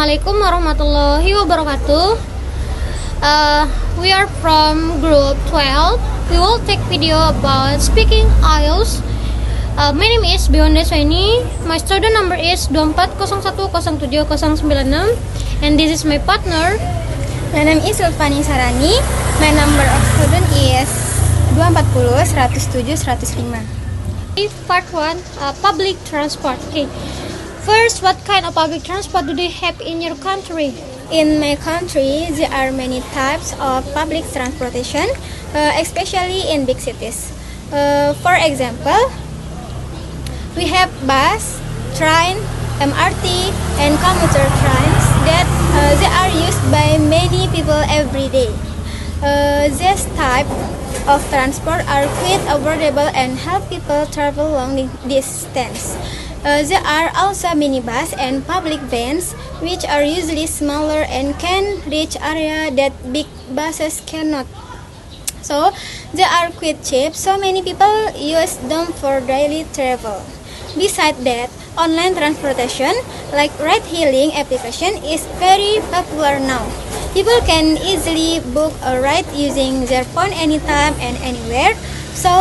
Assalamualaikum warahmatullahi wabarakatuh. We are from group 12. We will take video about speaking IELTS. My name is Bionde Swaini. My student number is 24010796, and this is my partner. My name is Ulfani Sarani. My number of student is 240 107 105. Part 1, public transport. Okay. First, what kind of public transport do they have in your country? In my country, there are many types of public transportation, especially in big cities. For example, we have bus, train, MRT, and commuter trains that they are used by many people every day. This type of transport are quite affordable and help people travel long distance. There are also minibus and public vans, which are usually smaller and can reach area that big buses cannot. So they are quite cheap, so many people use them for daily travel. Besides that, online transportation like ride-hailing application is very popular now. People can easily book a ride using their phone anytime and anywhere, so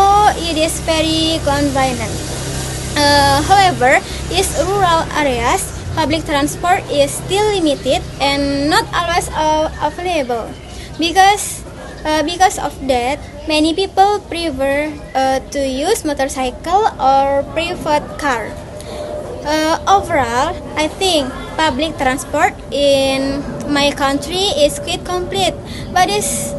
it is very convenient. However, in rural areas, public transport is still limited and not always available. Because of that, many people prefer to use motorcycle or private car. Overall, I think public transport in my country is quite complete, but is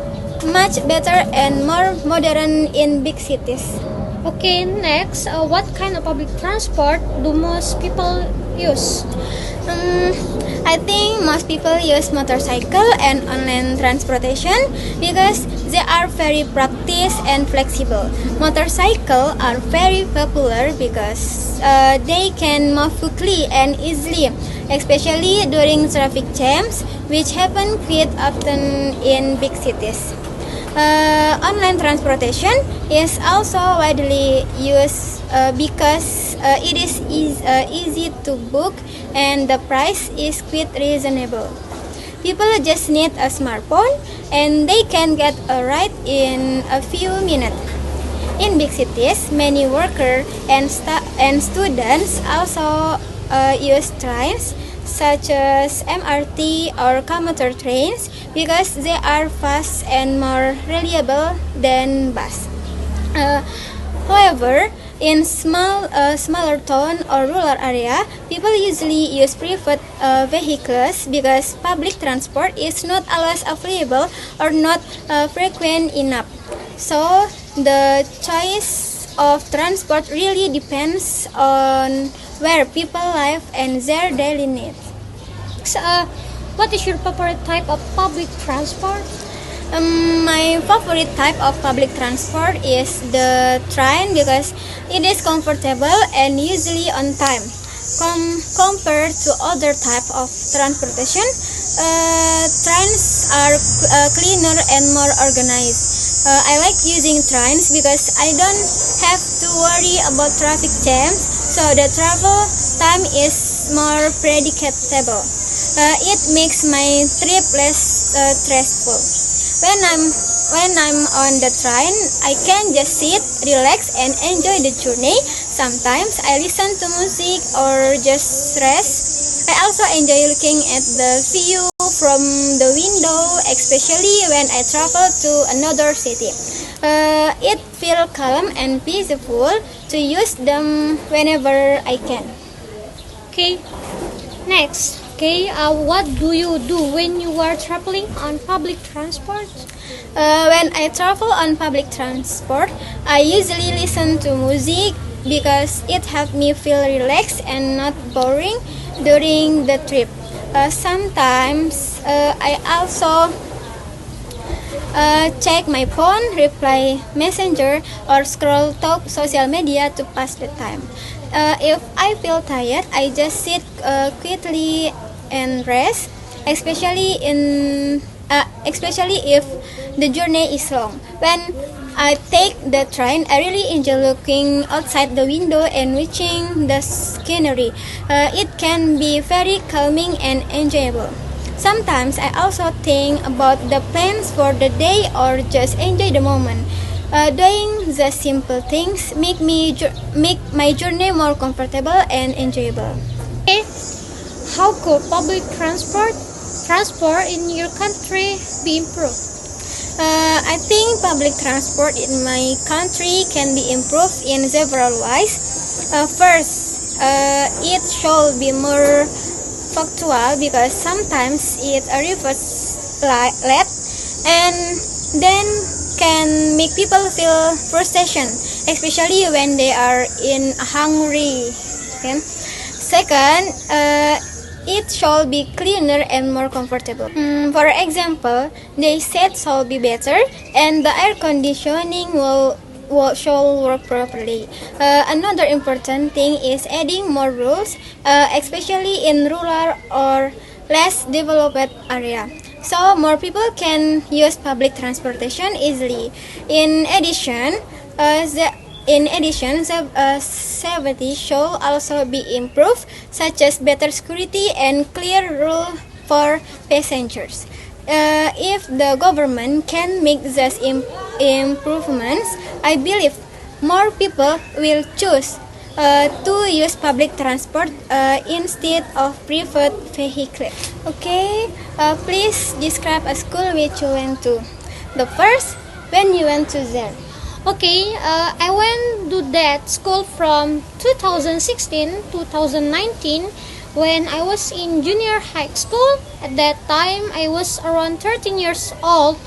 much better and more modern in big cities. Okay, next, what kind of public transport do most people use? I think most people use motorcycle and online transportation because they are very practical and flexible. Motorcycles are very popular because they can move quickly and easily, especially during traffic jams, which happen quite often in big cities. Online transportation is also widely used because it is easy to book and the price is quite reasonable. People just need a smartphone and they can get a ride in a few minutes. In big cities, many workers and students also use trains such as MRT or commuter trains because they are fast and more reliable than bus. However, in smaller town or rural area, people usually use private vehicles because public transport is not always available or not frequent enough. So the choice of transport really depends on where people live and their daily needs. So, what is your favorite type of public transport? My favorite type of public transport is the train because it is comfortable and usually on time. Compared to other type of transportation, trains are cleaner and more organized. I like using trains because I don't have to worry about traffic jams, so the travel time is more predictable. It makes my trip less stressful. When I'm on the train, I can just sit, relax, and enjoy the journey. Sometimes I listen to music or just rest. I also enjoy looking at the view from the window, especially when I travel to another city. It feels calm and peaceful to use them whenever I can. Okay, next. Okay, what do you do when you are traveling on public transport? When I travel on public transport, I usually listen to music because it helps me feel relaxed and not boring during the trip. Sometimes I also check my phone, reply messenger, or scroll top social media to pass the time. If I feel tired, I just sit quietly and rest, especially if the journey is long. I take the train. I really enjoy looking outside the window and watching the scenery. It can be very calming and enjoyable. Sometimes I also think about the plans for the day or just enjoy the moment. Doing the simple things make my journey more comfortable and enjoyable. Okay, how could public transport in your country be improved? I think public transport in my country can be improved in several ways. First, it should be more punctual because sometimes it arrives late and then can make people feel frustration, especially when they are in hungry. Okay? Second, it should be cleaner and more comfortable. For example, the seats should be better and the air conditioning should work properly. Another important thing is adding more rules, especially in rural or less developed area, so more people can use public transportation easily. In addition, safety should also be improved, such as better security and clear rule for passengers. If the government can make these improvements, I believe more people will choose to use public transport instead of private vehicle. Okay, please describe a school which you went to. The first, when you went to there. Okay, I went to that school from 2016-2019 when I was in junior high school. At that time, I was around 13 years old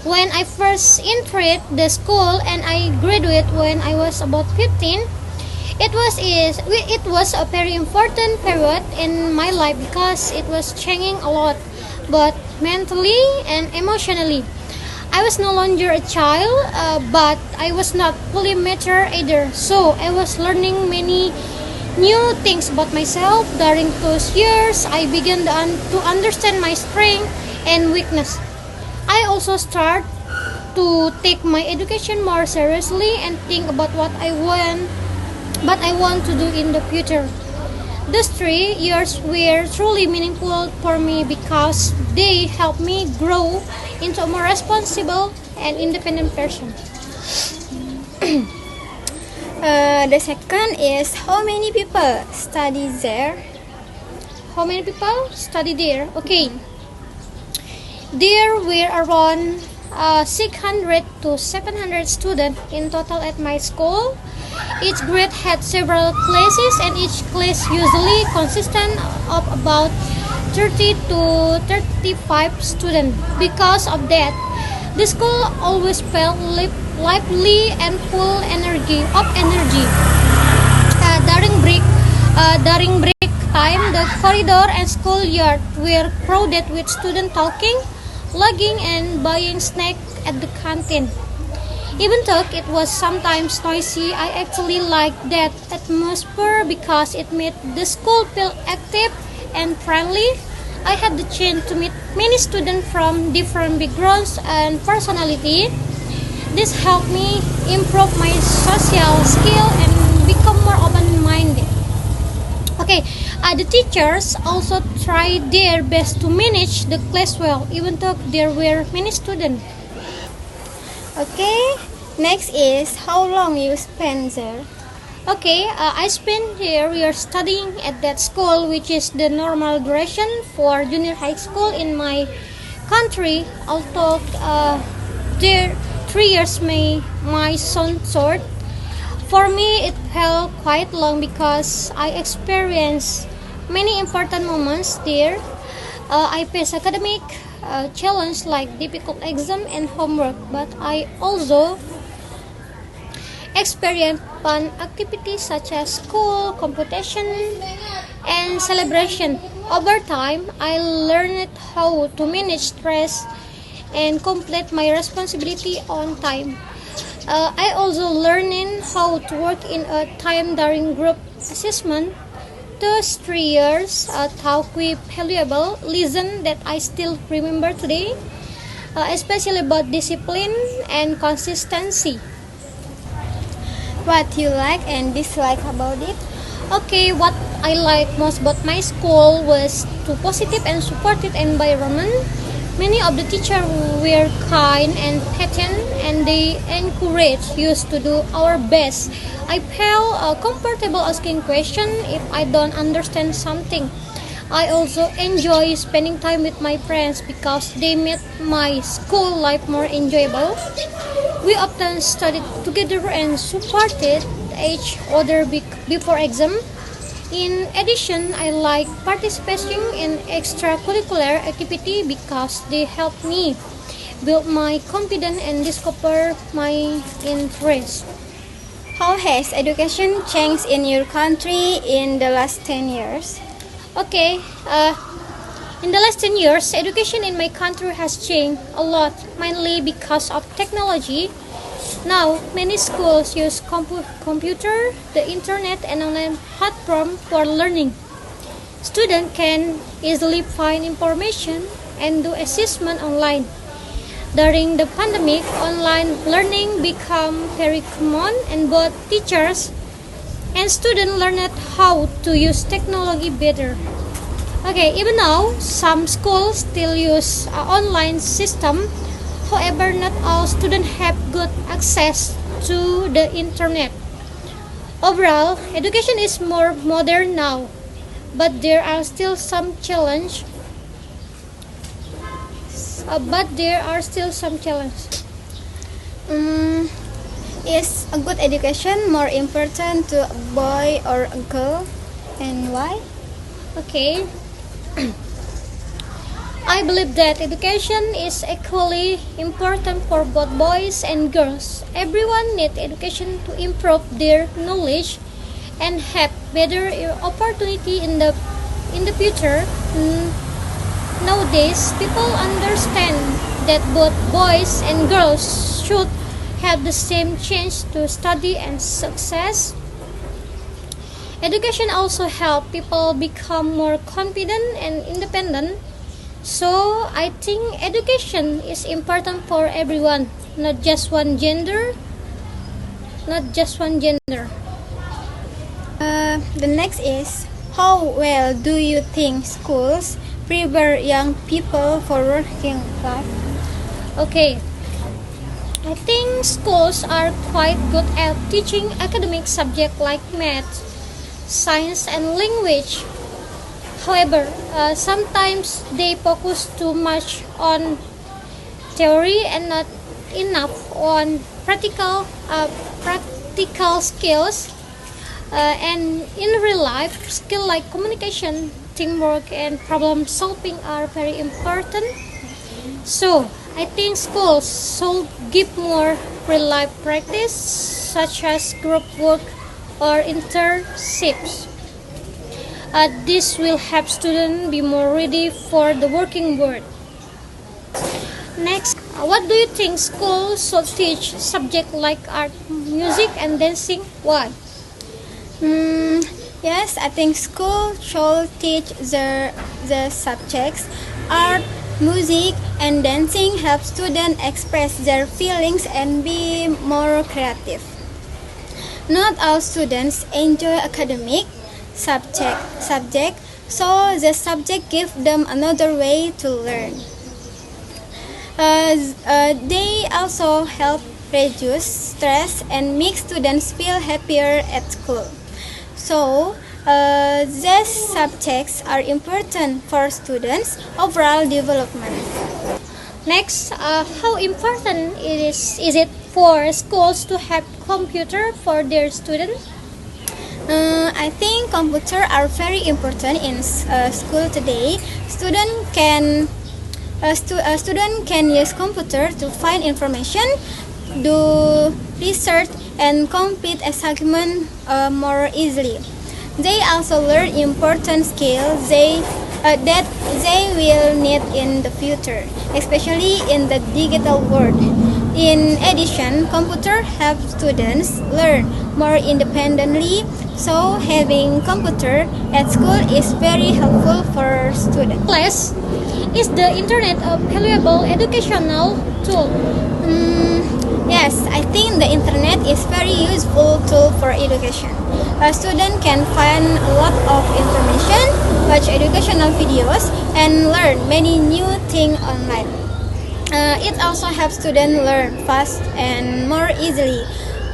when I first entered the school, and I graduated when I was about 15. It was a very important period in my life because it was changing a lot, both mentally and emotionally. I was no longer a child, but I was not fully mature either. So I was learning many new things about myself. During those years, I began to understand my strength and weakness. I also start to take my education more seriously and think about what I want to do in the future. These 3 years were truly meaningful for me because they helped me grow into a more responsible and independent person. The second is how many people study there? How many people study there? Okay. There were around 600 to 700 students in total at my school. Each grade had several classes, and each class usually consisted of about 30 to 35 students. Because of that, the school always felt lively and full of energy. During break time, the corridor and schoolyard were crowded with students talking, logging, and buying snacks at the canteen. Even though it was sometimes noisy, I actually liked that atmosphere because it made the school feel active and friendly. I had the chance to meet many students from different backgrounds and personality. This helped me improve my social skill and become more open-minded. Okay, the teachers also tried their best to manage the class well, even though there were many students. Okay, next is how long you spent there. Okay, I spent here. We are studying at that school, which is the normal duration for junior high school in my country. Although there 3 years might sound short, for me it felt quite long because I experienced many important moments there. I faced academic challenge like difficult exam and homework, but I also experienced fun activities such as school, competition, and celebration. Over time, I learned how to manage stress and complete my responsibility on time. I also learned how to work in a time during group assessment. Those 3 years taught me valuable lesson that I still remember today. especially about discipline and consistency. What you like and dislike about it? Okay, what I like most about my school was the positive and supportive environment. Many of the teachers were kind and patient, and they encourage us to do our best. I feel comfortable asking questions if I don't understand something. I also enjoy spending time with my friends because they made my school life more enjoyable. We often studied together and supported each other before exam. In addition, I like participating in extracurricular activity because they help me build my confidence and discover my interest. How has education changed in your country in the last 10 years? Okay, in the last 10 years, education in my country has changed a lot, mainly because of technology. Now, many schools use computer, the internet, and online platform for learning. Students can easily find information and do assessment online. During the pandemic, online learning became very common, and both teachers and students learned how to use technology better. Okay, even now, some schools still use online system. However, not all students have good access to the internet. Overall, education is more modern now, but there are still some challenges. Mm, is a good education more important to a boy or a girl, and why? Okay. I believe that education is equally important for both boys and girls. Everyone needs education to improve their knowledge and have better opportunity in the future. Nowadays, people understand that both boys and girls should have the same chance to study and success. Education also helps people become more confident and independent. So I think education is important for everyone, not just one gender. The next is, how well do you think schools prepare young people for working life? Okay, I think schools are quite good at teaching academic subjects like math, science, and language. However, sometimes they focus too much on theory and not enough on practical skills. And in real life, skills like communication, teamwork, and problem solving are very important. So, I think schools should give more real life practice, such as group work or internships. This will help students be more ready for the working world. Next, what do you think schools should teach subjects like art, music, and dancing? Why? Yes, I think school should teach the subjects art, music, and dancing help students express their feelings and be more creative. Not all students enjoy academic subject, so the subject gives them another way to learn. They also help reduce stress and make students feel happier at school. So, these subjects are important for students' overall development. Next, how important is it for schools to have computer for their students? I think computers are very important in school today. Student can use computer to find information, do research, and complete assignment more easily. They also learn important skills that they will need in the future, especially in the digital world. In addition, computer help students learn more independently, so having computer at school is very helpful for students. Plus, is the internet a valuable educational tool? Yes, I think the internet is very useful tool for education. A student can find a lot of information, watch educational videos, and learn many new things online. It also helps students learn fast and more easily.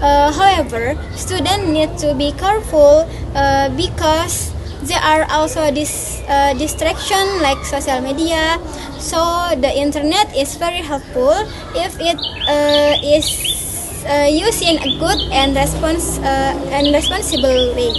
However, students need to be careful because there are also distraction like social media. So the internet is very helpful if it is used in a good and responsible way.